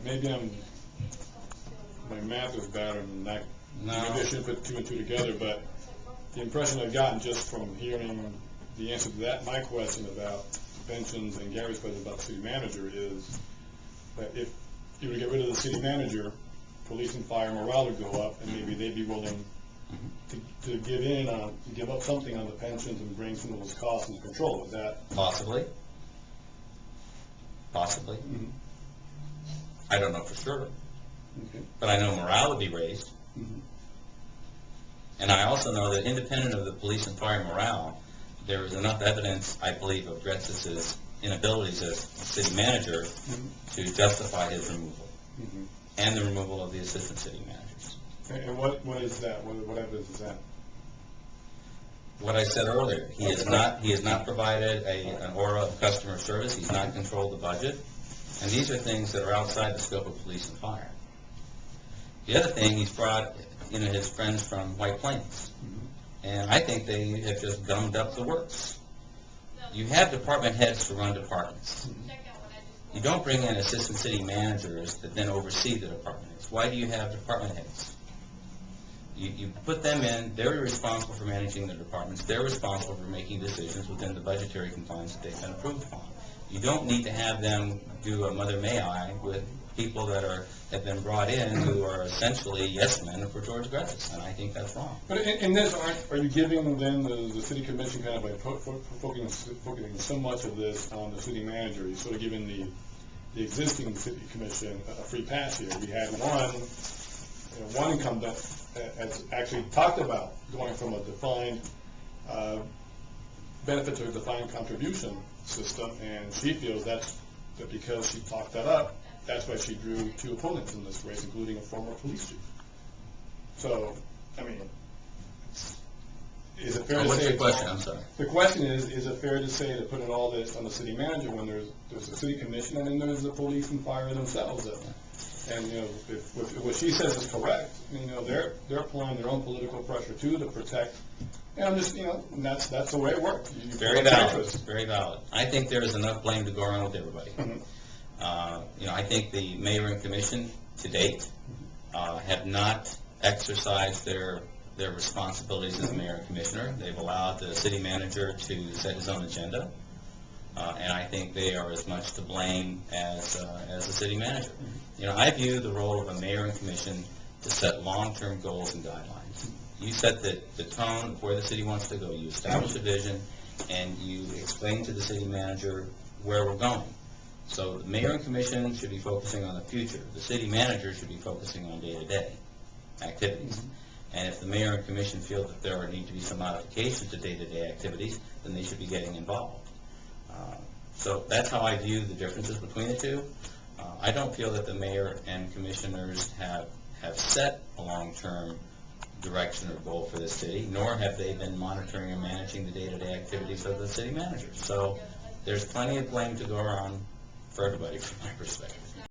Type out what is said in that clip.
maybe my math is bad, and maybe I shouldn't put two and two together, but the impression I've gotten just from hearing the answer to my question about pensions and Gary's question about the city manager is that if you were to get rid of the city manager, police and fire morale would go up, and maybe they'd be willing to give up something on the pensions and bring some of those costs into control. Is that possibly? Possibly. Mm-hmm. I don't know for sure, okay. But I know morale would be raised. Mm-hmm. And I also know that independent of the police and fire morale, there is enough evidence, I believe, of Gretsas' inabilities as city manager to justify his removal and the removal of the assistant city managers. And what is that? What evidence is that? What I said earlier, he has not provided an aura of customer service. He's not controlled the budget, and these are things that are outside the scope of police and fire. The other thing, he's brought his friends from White Plains, and I think they have just gummed up the works. You have department heads to run departments. You don't bring in assistant city managers that then oversee the department heads. Why do you have department heads? You put them in, they're responsible for managing their departments, they're responsible for making decisions within the budgetary confines that they've been approved upon. You don't need to have them do a mother may I with people that have been brought in who are essentially yes men for George Gretsas, and I think that's wrong. But in this, are you giving then the city commission kind of like focusing so much of this on the city manager? You're sort of giving the existing city commission a free pass here. We had one incumbent has actually talked about going from a defined benefit to a defined contribution system, and she feels that because she talked that up, that's why she drew two opponents in this race, including a former police chief. So, I mean, is it fair to say... What's your question? I'm sorry. The question is it fair to say to put in all this on the city manager when there's a city commission and then there's the police and fire themselves? And if what she says is correct, they're applying their own political pressure too to protect. And I'm just, and that's the way it works. Very valid. Very valid. I think there is enough blame to go around with everybody. I think the mayor and commission to date have not exercised their responsibilities as mayor and commissioner. They've allowed the city manager to set his own agenda, and I think they are as much to blame as the city manager. I view the role of a mayor and commission to set long-term goals and guidelines. You set the tone of where the city wants to go. You establish a vision, and you explain to the city manager where we're going. So the mayor and commission should be focusing on the future. The city manager should be focusing on day-to-day activities. And if the mayor and commission feel that there need to be some modifications to day-to-day activities, then they should be getting involved. So that's how I view the differences between the two. I don't feel that the mayor and commissioners have set a long-term direction or goal for the city, nor have they been monitoring and managing the day-to-day activities of the city manager. So there's plenty of blame to go around for everybody, from my perspective.